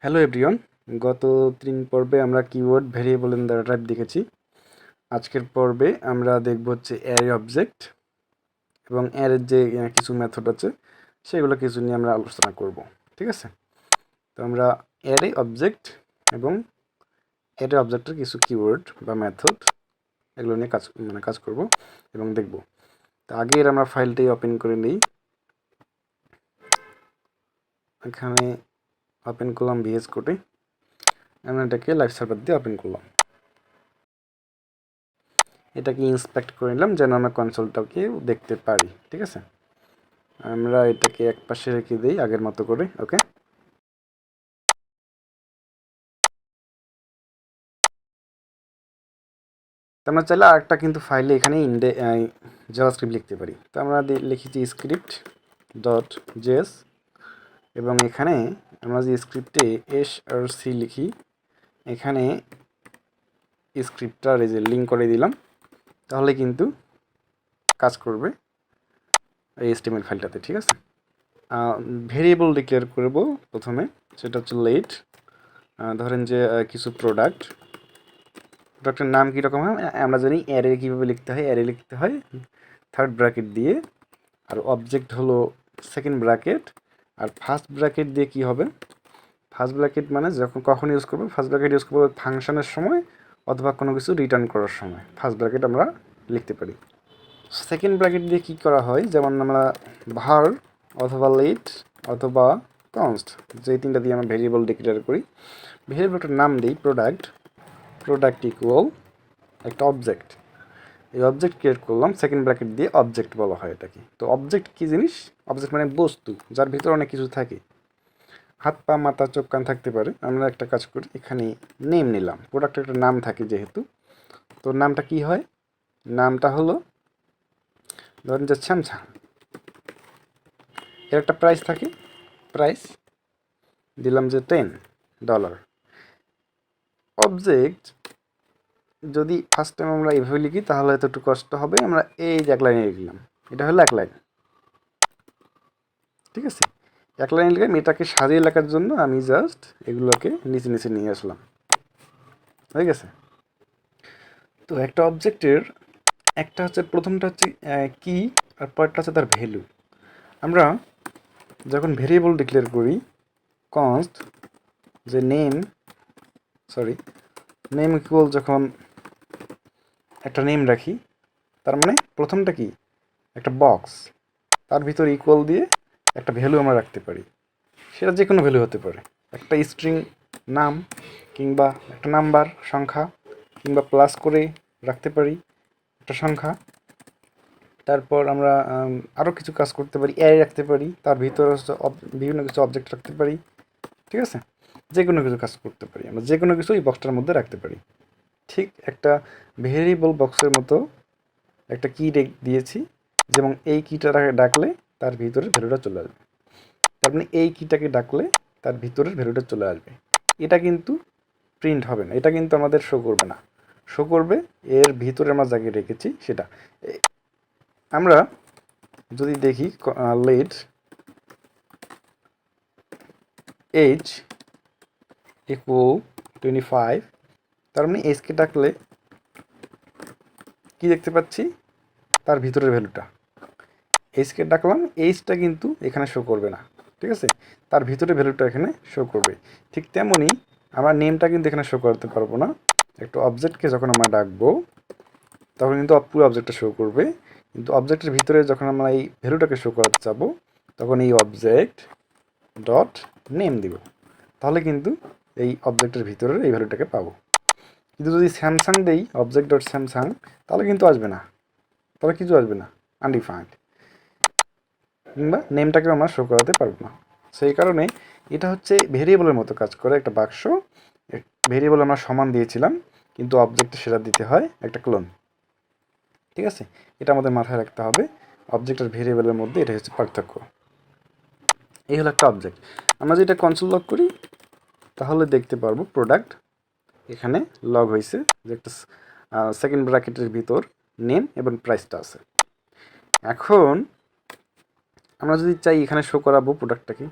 Hello everyone, গত 3 পর্বে আমরা keyword variable and data type দেখেছি। আজকের পর্বে আমরা দেখব হচ্ছে অ্যারে অবজেক্ট এবং অ্যারের যে কিছু মেথড আছে সেগুলো কিছু নিয়ে আমরা আলোচনা করব। ঠিক আছে, তো আমরা অ্যারে অবজেক্ট এবং অ্যারে অবজেক্টের কিছু কিওয়ার্ড বা মেথড এগুলো নিয়ে কাজ করব এবং দেখব। তো আগে আমরা ফাইলটাই ওপেন করে নিই। এখানে ওপেন করলাম ভিএস কোডে, আমরা এটাকে লাইভ সার্ভার দিয়ে ওপেন করলাম। এটাকে ইন্সপেক্ট করে নিলাম যেন আমরা কনসোলটাকে দেখতে পারি। ঠিক আছে, আমরা এটাকে এক পাশে রেখে দিই আগের মতো করে। ওকে, তো আমরা চাইলে আরেকটা কিন্তু ফাইলে এখানে জাভাস্ক্রিপ্ট লিখতে পারি। তো আমরা লিখেছি স্ক্রিপ্ট ডট জেএস এবং এখানে আমরা যে স্ক্রিপ্টে এস আর সি লিখি, এখানে স্ক্রিপ্টটা লিঙ্ক করে দিলাম, তাহলে কিন্তু কাজ করবে এই HTML ফাইলটাতে। ঠিক আছে, ভেরিয়েবল ডিক্লেয়ার করব প্রথমে, সেটা হচ্ছে লেট। ধরেন যে কিছু প্রোডাক্টের নাম কীরকম হয় আমরা জানি। অ্যারে কীভাবে লিখতে হয়, অ্যারে লিখতে হয় থার্ড ব্র্যাকেট দিয়ে, আর অবজেক্ট হলো সেকেন্ড ব্র্যাকেট, আর ফার্স্ট ব্র্যাকেট দিয়ে কি হবে, ফার্স্ট ব্র্যাকেট মানে কখন ইউজ করবো, ফার্স্ট ব্র্যাকেট ইউজ করবো ফাংশনের সময় অথবা কোনো কিছু রিটার্ন করার সময় ফার্স্ট ব্র্যাকেট আমরা লিখতে পারি। সেকেন্ড ব্র্যাকেট দিয়ে কী করা হয়, যেমন আমরা ভার অথবা লেট অথবা কনস্ট, যে তিনটা দিয়ে আমরা ভেরিয়েবল ডিক্লেয়ার করি। ভেরিয়েবলটার নাম দিই প্রোডাক্ট ইকুয়াল একটা অবজেক্ট। এই অবজেক্ট ক্রিয়েট করলাম সেকেন্ড ব্র্যাকেট দিয়ে, অবজেক্ট বলা হয় এটাকে। তো অবজেক্ট কী জিনিস? অবজেক্ট মানে বস্তু যার ভিতরে অনেক কিছু থাকে, হাত পা মাথা চোখ কান থাকতে পারে। আমরা একটা কাজ করি, এখানে নেম নিলাম, প্রোডাক্টের একটা নাম থাকে যেহেতু। তো নামটা কি হয়, নামটা হলো ধরেন যে স্যামসাং, এর একটা প্রাইস থাকে, প্রাইস দিলাম যে $10। অবজেক্ট যদি ফার্স্ট টাইম আমরা এভাবে লিখি তাহলে হয়তো একটু কষ্ট হবে। আমরা এই যে এক লাইনে লিখলাম, এটা হলো এক লাইন। ঠিক আছে, এক লাইন লিখে এটাকে সাজিয়ে লেখার জন্য আমি জাস্ট এগুলোকে নিচে নিচে নিয়ে আসলাম, হয়ে গেছে। তো একটা অবজেক্টের একটা হচ্ছে, প্রথমটা হচ্ছে কি, আর পরেরটা হচ্ছে তার ভ্যালু। আমরা যখন ভেরিয়েবল ডিক্লেয়ার করি, কনস্ট যে নেম ইকুয়াল, যখন একটা নেম রাখি, তার মানে প্রথমটা কি, একটা বক্স, তার ভিতরে ইকুয়াল দিয়ে একটা ভ্যালু আমরা রাখতে পারি। সেটা যে কোনো ভ্যালু হতে পারে, একটা স্ট্রিং নাম, কিংবা একটা নাম্বার সংখ্যা, কিংবা প্লাস করে রাখতে পারি একটা সংখ্যা। তারপর আমরা আরও কিছু কাজ করতে পারি, অ্যারে রাখতে পারি, তার ভিতরে বিভিন্ন কিছু অবজেক্ট রাখতে পারি। ঠিক আছে, যে কোনো কিছু কাজ করতে পারি, আমরা যে কোনো কিছু এই বক্সটার মধ্যে রাখতে পারি। ঠিক একটা ভেরিয়েবল বক্সের মতো একটা কি দিয়েছি, যেমন এই কিটা ডাকলে তার ভিতরে ভ্যালুটা চলে আসবে। তার মানে এই কিটাকে ডাকলে তার ভিতরের ভ্যালুটা চলে আসবে। এটা কিন্তু প্রিন্ট হবে না, এটা কিন্তু আমাদের শো করবে না, শো করবে এর ভিতরে আমরা যাকে রেখেছি সেটা। আমরা যদি দেখি লেট এজ ইকুয়াল 25, তার মানে এজকে ডাকলে কি দেখতে পাচ্ছি, তার ভিতরের ভ্যালুটা। এইচকে ডাকলাম, এইচটা কিন্তু এখানে শো করবে না। ঠিক আছে, তার ভিতরে ভ্যালুটা এখানে শো করবে। ঠিক তেমনই আমরা নেমটা কিন্তু এখানে শো করতে পারবো না। একটা অবজেক্টকে যখন আমরা ডাকবো তখন কিন্তু পুরো অবজেক্টটা শো করবে, কিন্তু অবজেক্টের ভিতরে যখন আমরা এই ভ্যালুটাকে শো করাতে যাবো তখন এই অবজেক্ট ডট নেম দিব, তাহলে কিন্তু এই অবজেক্টের ভিতরে এই ভ্যালুটাকে পাবো। কিন্তু যদি স্যামসাং দেই অবজেক্ট ডট স্যামসাং, তাহলে কিন্তু আসবে না, তাহলে কিছু আসবে না, আনডিফাইন্ড, কিংবা নেমটাকে আমরা শো করাতে পারবো না। সেই কারণে এটা হচ্ছে ভেরিয়েবলের মতো কাজ করে, একটা বাক্স। ভেরিয়েবল আমরা সমান দিয়েছিলাম, কিন্তু অবজেক্টে সেটা দিতে হয় একটা ক্লোন। ঠিক আছে, এটা আমাদের মাথায় রাখতে হবে। অবজেক্ট আর ভেরিয়েবলের মধ্যে এটা হচ্ছে পার্থক্য। এই হলো একটা অবজেক্ট। আমরা যেটা কনসোল লগ করি তাহলে দেখতে পারবো প্রোডাক্ট এখানে লগ হয়েছে, যে একটা সেকেন্ড ব্র্যাকেটের ভিতর নেম এবং প্রাইসটা আছে। এখন আমরা যদি চাই এখানে শো করাবো প্রোডাক্টটাকে,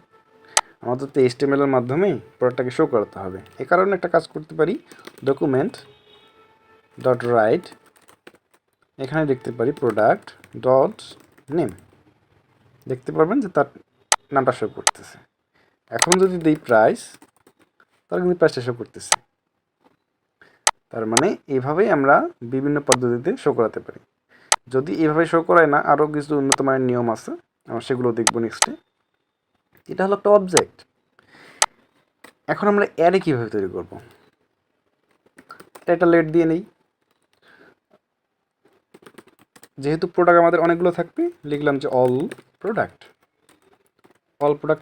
আমাদের তো HTML এর মাধ্যমেই প্রোডাক্টটাকে শো করাতে হবে। এই কারণে একটা কাজ করতে পারি, ডকুমেন্ট ডট রাইট, এখানে দেখতে পারি প্রোডাক্ট ডট নেম, দেখতে পারবেন যে তার নামটা শো করতেছে। এখন যদি দিই প্রাইস, তাহলে কিন্তু প্রাইসটা শো করতেছে। তার মানে এইভাবেই আমরা বিভিন্ন পদ্ধতিতে শো করাতে পারি। যদি এইভাবে শো করায় না, আরও কিছু উন্নত মানের নিয়ম আছে, আমরা সেগুলো দেখবো নেক্সটে। এটা হলো একটা অবজেক্ট। এখন আমরা অ্যারে কীভাবে তৈরি করব, এটা লেট দিয়ে নেই। যেহেতু প্রোডাক্ট আমাদের অনেকগুলো থাকবে, লিখলাম যে অল প্রোডাক্ট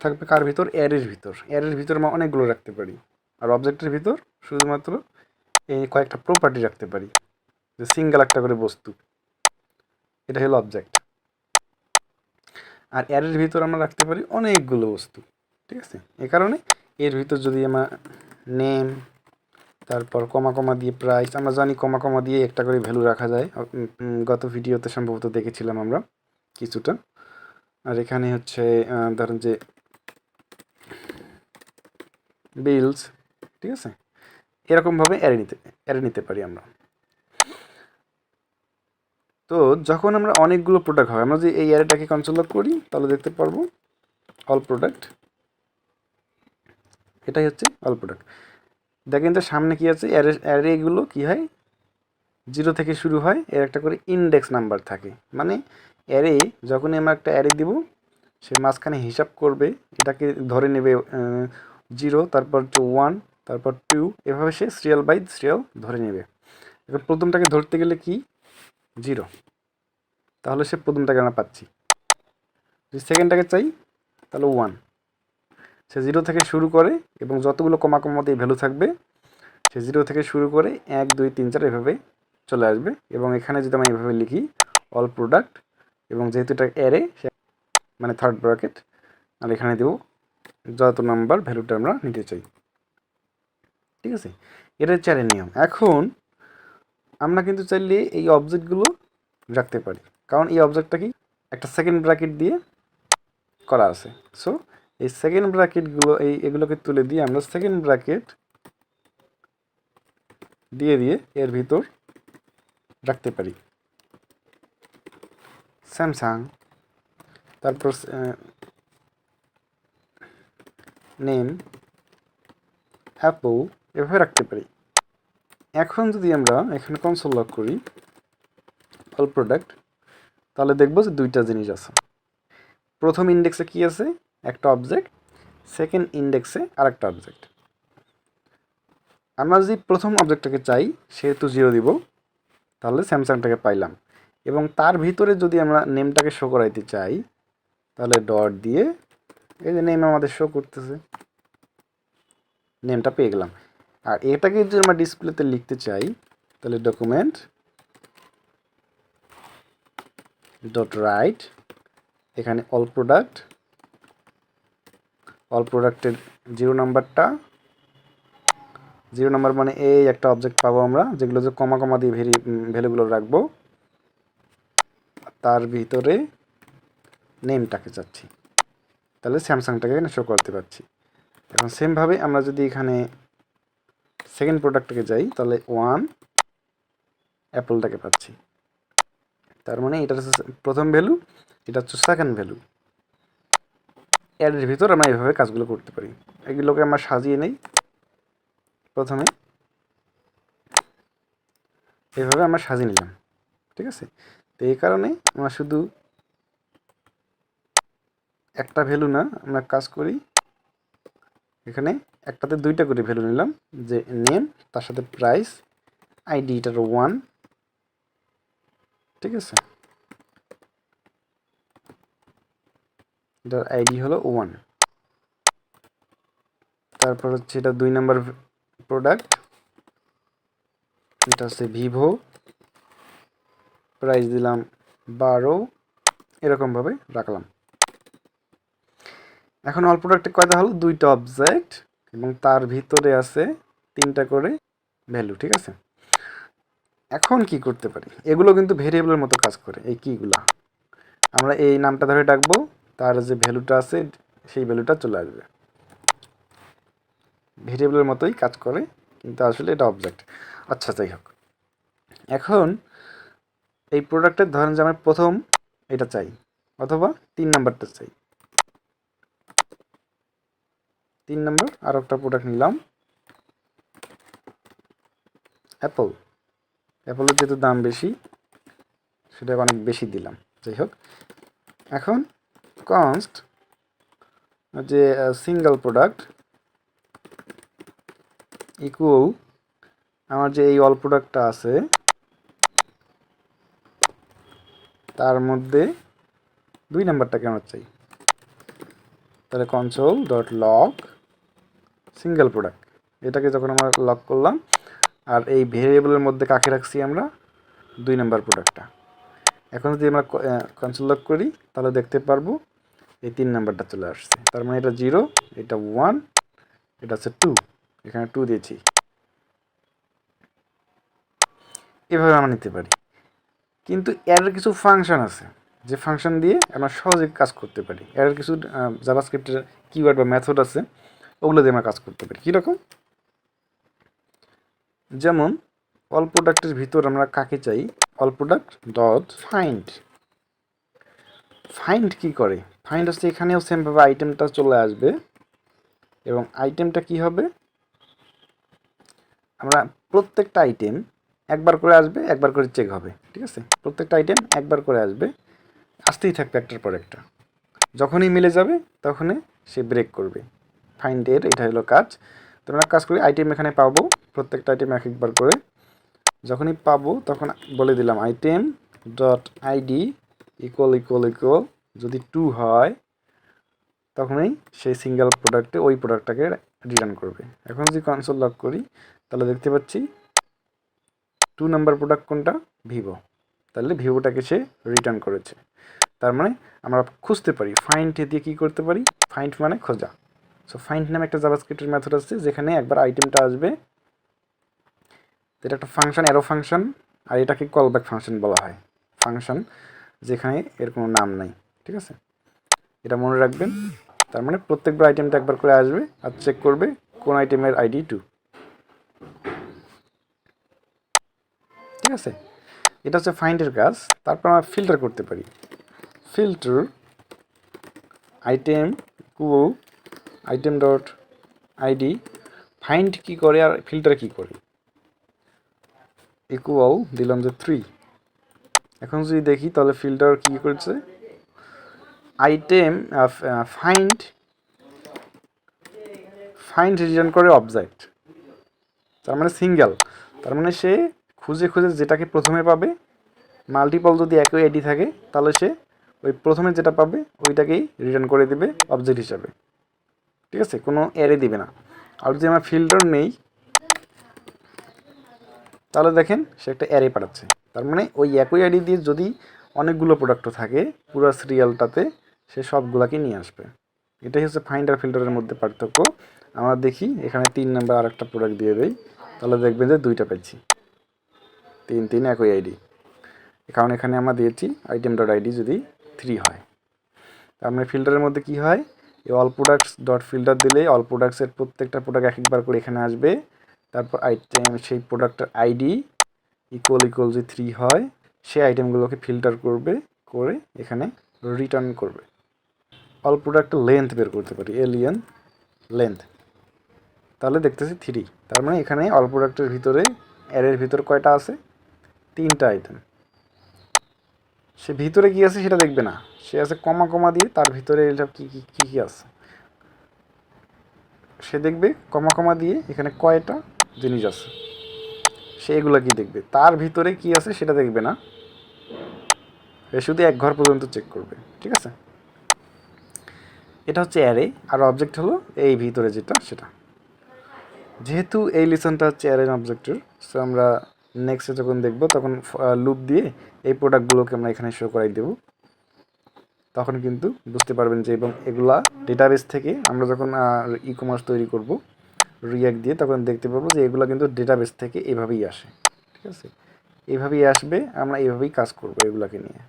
থাকবে কার ভিতর, অ্যারের ভিতর। অ্যারের ভিতর আমরা অনেকগুলো রাখতে পারি, আর অবজেক্টের ভিতর শুধুমাত্র এই কয়েকটা প্রপার্টি রাখতে পারি, যে সিঙ্গেল একটা করে বস্তু, এটা হলো অবজেক্ট। আর অ্যারের ভিতর আমরা রাখতে পারি অনেকগুলো বস্তু, ঠিক আছে। এই কারণে এর ভিতর যদি আমরা নেম, তারপর কমা দিয়ে প্রাইস, আমরা জানি কমা দিয়ে একটা করে ভ্যালু রাখা যায়, গত ভিডিওতে সম্ভবত দেখেছিলাম আমরা কিছুটা। আর এখানে হচ্ছে ধরেন যে বিলস, ঠিক আছে, এরকমভাবে অ্যারে নিতে পারি আমরা। তো যখন আমরা অনেকগুলো প্রোডাক্ট হয়, আমরা যদি এই অ্যারেটাকে কনসোল করি, তাহলে দেখতে পারবো অল প্রোডাক্ট, এটাই হচ্ছে অল প্রোডাক্ট। দেখেন তো সামনে কি আছে, অ্যারেগুলো কি হয়, 0 থেকে শুরু হয়, এর একটা করে ইন্ডেক্স নাম্বার থাকে। মানে অ্যারে যখনই আমরা একটা অ্যারে দিব, সে মাঝখানে হিসাব করবে, এটাকে ধরে নেবে 0, তারপর 1, তারপর 2, এভাবে সে সিরিয়াল বাই সিরিয়াল ধরে নেবে। এবার প্রথমটাকে ধরতে গেলে কি 0, তাহলে সে প্রথমটাকে আমরা পাচ্ছি। যদি সেকেন্ডটাকে চাই তাহলে 1, সে 0 থেকে শুরু করে এবং যতগুলো কমা দিয়ে ভ্যালু থাকবে, সে 0 থেকে শুরু করে 1, 2, 3, 4 এভাবে চলে আসবে। এবং এখানে যদি আমরা এভাবে লিখি অল প্রোডাক্ট, এবং যেহেতু এটা অ্যারে মানে থার্ড ব্র্যাকেট, আর এখানে দেবো যত নাম্বার ভ্যালুটা আমরা নিতে চাই, ঠিক আছে। এটা হচ্ছে অ্যারে নিয়ম। এখন আমরা কিন্তু চাইলে এই অবজেক্টগুলো রাখতে পারি, কারণ এই অবজেক্টটা কি একটা সেকেন্ড ব্র্যাকেট দিয়ে করা আছে। সো এই সেকেন্ড ব্র্যাকেটগুলো এগুলোকে তুলে দিয়ে আমরা সেকেন্ড ব্র্যাকেট দিয়ে এর ভিতর রাখতে পারি স্যামসাং, তারপর নেম অ্যাপল, এভাবে রাখতে পারি। এখন যদি আমরা এখানে কনসোল লক করি অল প্রোডাক্ট, তাহলে দেখবো যে দুইটা জিনিস আছে। প্রথম ইন্ডেক্সে কি আছে, একটা অবজেক্ট, সেকেন্ড ইন্ডেক্সে আরেকটা অবজেক্ট। আমরা যদি প্রথম অবজেক্টটাকে চাই, সেহেতু 0 দিব, তাহলে স্যামসাংটাকে পাইলাম। এবং তার ভিতরে যদি আমরা নেমটাকে শো করাইতে চাই, তাহলে ডট দিয়ে এই যে নেম আমাদের শো করতেছে, নেমটা পেয়ে গেলাম। আর এটাকে যদি আমরা ডিসপ্লেতে লিখতে চাই, তাহলে ডকুমেন্ট ডট রাইট, এখানে অল প্রোডাক্টের 0 নাম্বারটা, 0 নাম্বার মানে এই একটা অবজেক্ট পাবো আমরা, যেগুলো যে কমা দিয়ে ভ্যালুগুলো রাখবো, তার ভিতরে নেমটাকে চাচ্ছি, তাহলে স্যামসাংটাকে এখানে শো করতে পারছি। এখন সেমভাবে আমরা যদি এখানে সেকেন্ড প্রোডাক্টটাকে যাই, তাহলে 1 অ্যাপলটাকে পাচ্ছি। তার মানে এটা হচ্ছে প্রথম ভ্যালু, এটা হচ্ছে সেকেন্ড ভ্যালু। এর ভিতর আমরা এভাবে কাজগুলো করতে পারি। এগুলোকে আমরা সাজিয়ে নেই, প্রথমে এভাবে আমরা সাজিয়ে নিলাম, ঠিক আছে। তো এই কারণে আমরা শুধু একটা ভ্যালু না, আমরা কাজ করি এখানে একটাতে দুইটা করে ভ্যালু নিলাম, যে নেম, তার সাথে প্রাইস, আইডি এটার 1, ঠিক আছে, এটার আইডি হলো 1। তারপর হচ্ছে এটা 2 নাম্বার প্রোডাক্ট, এটা হচ্ছে ভিভো, প্রাইস দিলাম 12, এরকমভাবে রাখলাম। এখন অল প্রোডাক্টে কয়টা হলো, 2টা অবজেক্ট, এবং তার ভিতরে আছে 3টা করে ভ্যালু, ঠিক আছে। এখন কি করতে পারি, এগুলো কিন্তু ভেরিয়েবলের মতো কাজ করে। এই কিগুলা আমরা এই নামটা ধরে ডাকবো, তার যে ভ্যালুটা আছে সেই ভ্যালুটা চলে আসবে। ভেরিয়েবলের মতোই কাজ করে, কিন্তু আসলে এটা অবজেক্ট। আচ্ছা, যাই হোক, এখন এই প্রোডাক্টের ধরেন যে আমার প্রথম এটা চাই অথবা 3 নাম্বারটা চাই। 3 নাম্বার আর একটা প্রোডাক্ট নিলাম, অ্যাপলের যেহেতু দাম বেশি সেটা অনেক বেশি দিলাম। যাই হোক, এখন কনস্ট যে সিঙ্গেল প্রোডাক্ট ইকুয়াল আমার যে এই অল প্রোডাক্টটা আছে তার মধ্যে 2 নাম্বারটা কেমন চাই, তাহলে console dot log single product, এটাকে যখন আমরা লক করলাম, আর এই ভেরিয়েবলের মধ্যে কাকে রাখছি আমরা 2 নাম্বার প্রোডাক্টটা। এখন যদি আমরা কনসোল লক করি তাহলে দেখতে পারবো এই 3 নাম্বারটা চলে আসছে, তার মানে এটা 0, এটা 1, এটা হচ্ছে 2, এখানে 2 দিয়েছি। এভাবে আমরা নিতে পারি, কিন্তু এর কিছু ফাংশন আছে যে ফাংশন দিয়ে আমরা সহজে কাজ করতে পারি। এর কিছু জাভাস্ক্রিপ্টের কিওয়ার্ড বা মেথড আছে, ওগুলো দিয়ে আমরা কাজ করতে পারি। কীরকম? যেমন অল প্রোডাক্টের ভিতর আমরা কাকে চাই, all product dot find. Find কি করে? ফাইন্ড হচ্ছে এখানেও সেমভাবে আইটেমটা চলে আসবে, এবং আইটেমটা কি হবে, আমরা প্রত্যেকটা আইটেম একবার করে আসবে, একবার করে চেক হবে। ঠিক আছে, প্রত্যেকটা আইটেম একবার করে আসবে, আসতেই থাকবে একটার পর একটা, যখনই মিলে যাবে তখনই সে ব্রেক করবে। ফাইন্ডের এটা হলো কাজ। তোমরা কাজ করি, আইটেম এখানে পাবো, প্রত্যেকটা আইটেম এক একবার করে, যখনই পাবো তখন বলে দিলাম item dot ID equal equal equal, যদি 2 হয় তখনই সেই সিঙ্গেল প্রোডাক্টে ওই প্রোডাক্টটাকে রিটার্ন করবে। এখন যদি কনসোল লক করি তাহলে দেখতে পাচ্ছি 2 নাম্বার প্রোডাক্ট কোনটা, ভিভো, তাহলে ভিভোটাকে সে রিটার্ন করেছে। তার মানে আমরা খুঁজতে পারি, ফাইন্ড দিয়ে কী করতে পারি, ফাইন্ড মানে খোঁজা। সো ফাইন্ড নামে একটা জাভাস্ক্রিপ্টের মেথড আছে যেখানে একবার আইটেমটা আসবে, এটা একটা ফাংশন, অ্যারো ফাংশন, আর এটাকে কলব্যাক ফাংশন বলা হয়। ফাংশন যেখানে এর কোনো নাম নাই। ঠিক আছে, এটা মনে রাখবেন। তার মানে প্রত্যেকবার আইটেমটা একবার করে আসবে আর চেক করবে কোন আইটেমের আইডি 2। ঠিক আছে, এটা হচ্ছে ফাইন্ডের কাজ। তারপর আমরা ফিল্টার করতে পারি, filter item equal item dot ID. Find কী করে আর ফিল্টার কী করে, ইকুয়াল দিলাম যে 3। এখন যদি দেখি তাহলে ফিল্টার কী করছে, আইটেম ফাইন্ড রিটার্ন করে অবজেক্ট, তার মানে সিঙ্গেল, তার মানে সে খুঁজে খুঁজে যেটাকে প্রথমে পাবে, মাল্টিপল যদি একই আইডি থাকে তাহলে সে ওই প্রথমে যেটা পাবে ওইটাকেই রিটার্ন করে দেবে অবজেক্ট হিসাবে। ঠিক আছে, কোনো অ্যারে দিবে না। আর যদি আমরা ফিল্টার নেই তাহলে দেখেন সে একটা অ্যারে পাঠাচ্ছে, তার মানে ওই একই আইডি দিয়ে যদি অনেকগুলো প্রোডাক্ট থাকে পুরো সিরিয়ালটাতে সে সবগুলাকে নিয়ে আসবে। এটাই হচ্ছে ফাইন্ড আর ফিল্টারের মধ্যে পার্থক্য। আমরা দেখি এখানে 3 নাম্বার আর একটা প্রোডাক্ট দিয়ে দেই, তাহলে দেখবেন যে 2টা পাচ্ছি, 3 একই আইডি, কারণ এখানে আমরা দিয়েছি আইটেম ডট আইডি যদি 3 হয়। তার মানে ফিল্টারের মধ্যে কি হয়, এই অল প্রোডাক্টস ডট ফিল্টার দিলে অল প্রোডাক্টসের প্রত্যেকটা প্রোডাক্ট এক একবার করে এখানে আসবে, তারপর আইটেম সেই প্রোডাক্টের আইডি ইকুয়াল ইকুয়াল যদি 3 হয় সেই আইটেমগুলোকে ফিল্টার করবে, করে এখানে রিটার্ন করবে। অল প্রোডাক্টের লেন্থ বের করতে পারি, এলিয়ান লেন্থ, তাহলে দেখতেছি 3। তার মানে এখানে অল প্রোডাক্টের ভিতরে অ্যারের ভিতরে কয়টা আছে, 3টা আইটেম। সে ভিতরে কী আছে সেটা দেখবে না, সে আছে কমা কমা দিয়ে, তার ভিতরে এটা কী কী কী কী আছে সে দেখবে, কমা কমা দিয়ে এখানে কয়টা জিনিস আছে সে এগুলো কি দেখবে, তার ভিতরে কি আছে সেটা দেখবে না, সে শুধু এক ঘর পর্যন্ত চেক করবে। ঠিক আছে, এটা হচ্ছে অ্যারে, আর অবজেক্ট হলো এই ভিতরে যেটা সেটা। যেহেতু এই লেসনটা হচ্ছে অ্যারে অবজেক্টের, সো আমরা নেক্সটে যখন দেখব তখন লুপ দিয়ে এই প্রোডাক্টগুলোকে আমরা এখানে শো করাই দেব, তখন কিন্তু বুঝতে পারবেন যে, এবং এগুলা ডেটাবেস থেকে আমরা যখন ই কমার্স তৈরি করব রিয়াক্ট দিয়ে, তখন দেখতে পাবো যে এগুলো কিন্তু ডেটাবেস থেকে এভাবেই আসে। ঠিক আছে, এইভাবেই আসবে, আমরা এইভাবেই কাজ করব এগুলাকে নিয়ে।